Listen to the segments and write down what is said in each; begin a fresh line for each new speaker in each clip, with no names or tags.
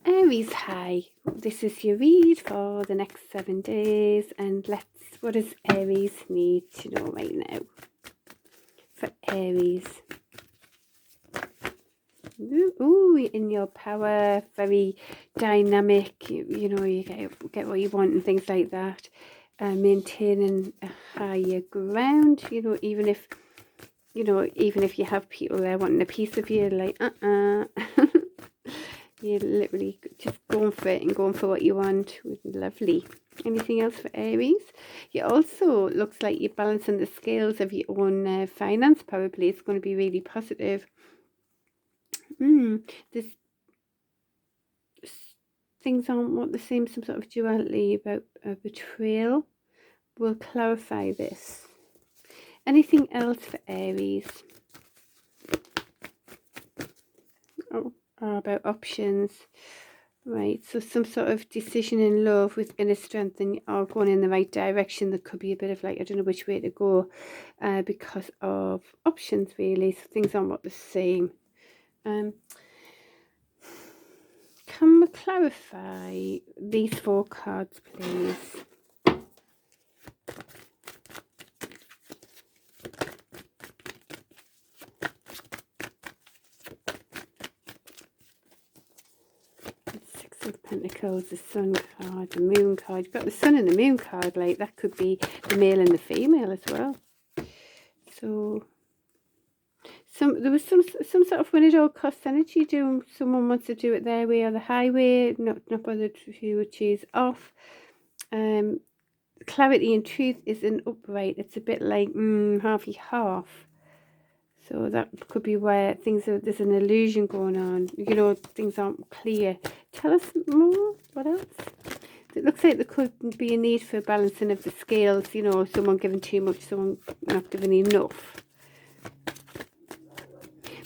Aries, hi. This is your read for the next 7 days, and what does Aries need to know right now? For Aries. Ooh, in your power, very dynamic, you know, you get what you want and things like that. Maintaining a higher ground, you know, even if you have people there wanting a piece of you, like, you're literally just going for it and going for what you want. Lovely. Anything else for Aries? You also, looks like you're balancing the scales of your own finance power play. It's going to be really positive. There's things aren't what the same, some sort of duality about a betrayal. We'll clarify this. Anything else for Aries? About options. Right, so some sort of decision in love with inner strength, and you are going in the right direction. There could be a bit of like, I don't know which way to go, because of options, really. So things aren't what the same. Can we clarify these 4 cards, please? Pentacles, the Sun card, the Moon card. You've got the Sun and the Moon card, like that could be the male and the female as well. So there was some sort of win at all cost energy. Someone wants to do it their way or the highway, not bothered who would choose off. Clarity and truth is an upright. It's a bit like half. So that could be where there's an illusion going on. You know, things aren't clear. Tell us more. What else? It looks like there could be a need for balancing of the scales. You know, someone giving too much, someone not giving enough.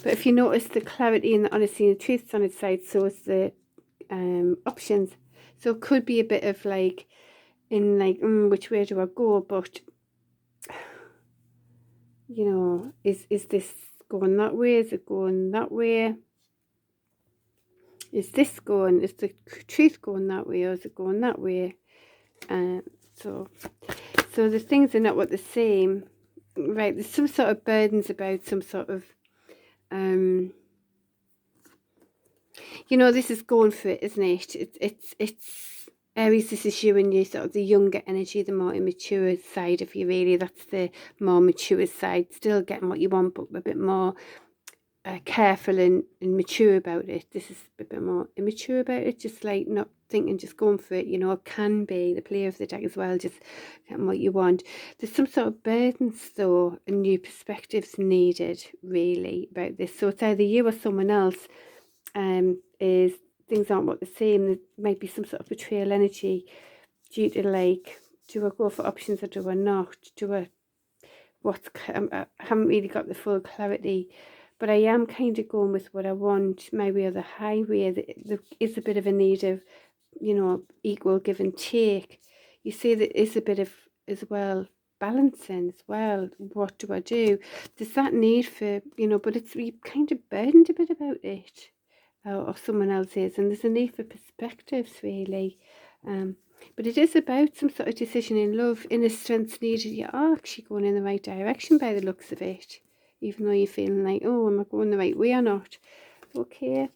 But if you notice, the clarity and the honesty and the truth is on its side, so is the options. So it could be a bit of like, which way do I go? But you know, is this going that way? Is it going that way? Is the truth going that way, or is it going that way? So the things are not what the same, right? There's some sort of burdens about some sort of, you know, this is going for it, isn't it? It's Aries, this is you and you, sort of the younger energy, the more immature side of you, really. That's the more mature side, still getting what you want, but a bit more careful and mature about it. This is a bit more immature about it, just like not thinking, just going for it. You know, it can be the player of the deck as well, just getting what you want. There's some sort of burdens though, and new perspectives needed really about this. So it's either you or someone else. Is things aren't what the same. There might be some sort of betrayal energy due to like, do I go for options or do I not? I haven't really got the full clarity, but I am kind of going with what I want, my way or the highway. There is a bit of a need of, you know, equal give and take. You see, there is a bit of as well balancing as well. What do I do? There's that need for, you know, but it's, you kind of burdened a bit about it. Or someone else is, and there's a need for perspectives really, but it is about some sort of decision in love. Inner strength's needed. You are actually going in the right direction by the looks of it, even though you're feeling like, oh, am I going the right way or not? Okay,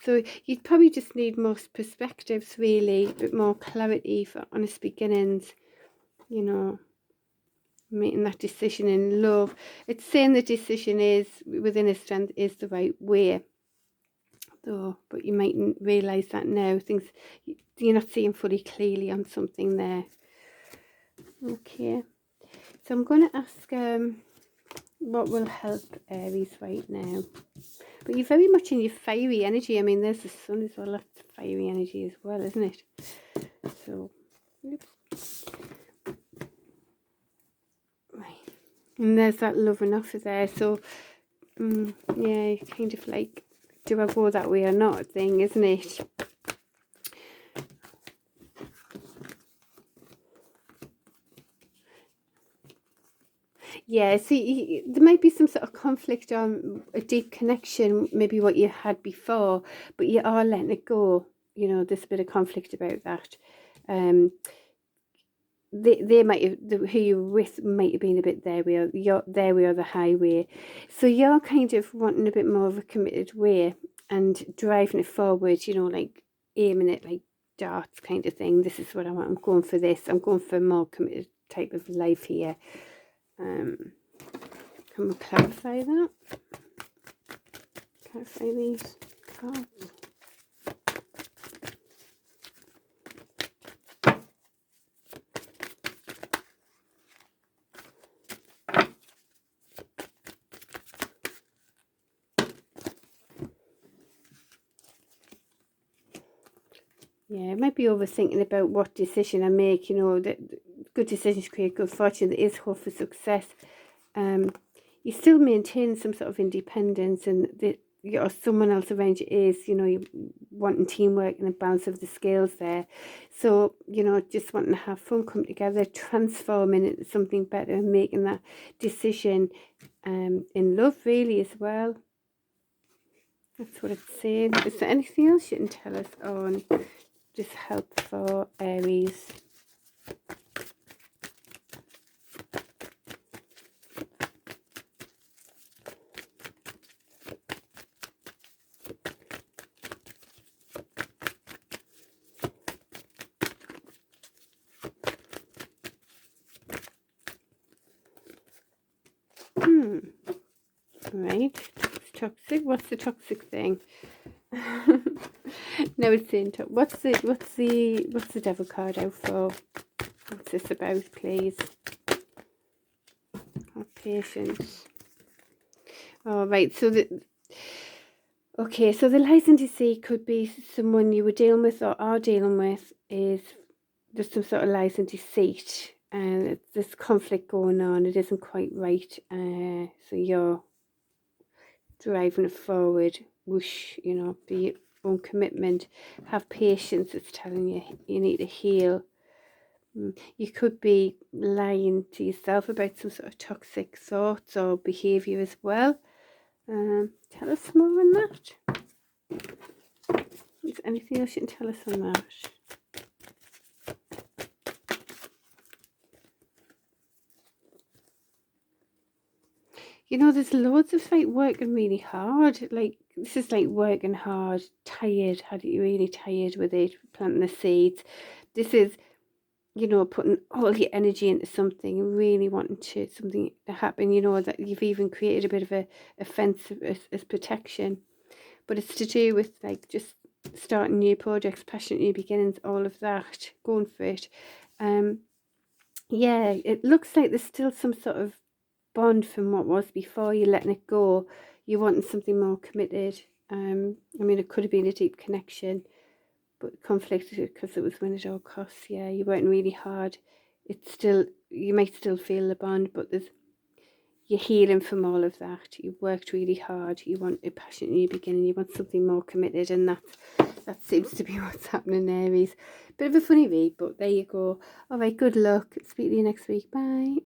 so you'd probably just need more perspectives really, a bit more clarity for honest beginnings, you know, making that decision in love. It's saying the decision is within a strength is the right way. Though, but you mightn't realise that now. You're not seeing fully clearly on something there. Okay, so I'm going to ask what will help Aries right now. But you're very much in your fiery energy. I mean, there's the sun as well. That's fiery energy as well, isn't it? So, oops. Right, and there's that love and offer there. So, yeah, kind of like, do I go that way or not thing, isn't it? Yeah, see, there might be some sort of conflict on a deep connection, maybe what you had before, but you are letting it go. you know, there's a bit of conflict about that. They might have, who you're with might have been a bit their way, or their way or the highway. So you're kind of wanting a bit more of a committed way and driving it forward, you know, like aiming it like darts kind of thing. This is what I want. I'm going for this. I'm going for a more committed type of life here. Can we clarify that? Clarify these cards. Yeah, I might be overthinking about what decision I make, you know, that good decisions create good fortune. There is hope for success. You still maintain some sort of independence, and or someone else around you is, you know, you wanting teamwork and a balance of the scales there. So, you know, just wanting to have fun, come together, transforming into something better, and making that decision in love really as well. That's what it's saying. Is there anything else you can tell us on just help for Aries? Right, it's toxic. What's the toxic thing? No, it's saying what's the devil card out for? What's this about, please? Have patience. All right, so so the lies and deceit could be someone you were dealing with or are dealing with is there's some sort of lies and deceit, and there's conflict going on. It isn't quite right, so you're driving it forward. Whoosh, you know, be your own commitment. Have patience. It's telling you you need to heal. You could be lying to yourself about some sort of toxic thoughts or behaviour as well. Tell us more on that. Is there anything else you can tell us on that? You know, there's loads of like working really hard. Like this is like working hard, tired, really tired with it, planting the seeds. This is, you know, putting all your energy into something, really wanting something to happen, you know, that you've even created a bit of a fence as protection. But it's to do with like just starting new projects, passionate new beginnings, all of that, going for it. Yeah, it looks like there's still some sort of bond from what was before. You're letting it go. You're wanting something more committed. I mean, it could have been a deep connection, but conflicted because it was win at all costs. Yeah, you working really hard. It's still, you might still feel the bond, but you're healing from all of that. You worked really hard. You want a passionate new beginning. You want something more committed, and that seems to be what's happening, Aries. Bit of a funny read, but there you go. All right, good luck. Speak to you next week. Bye.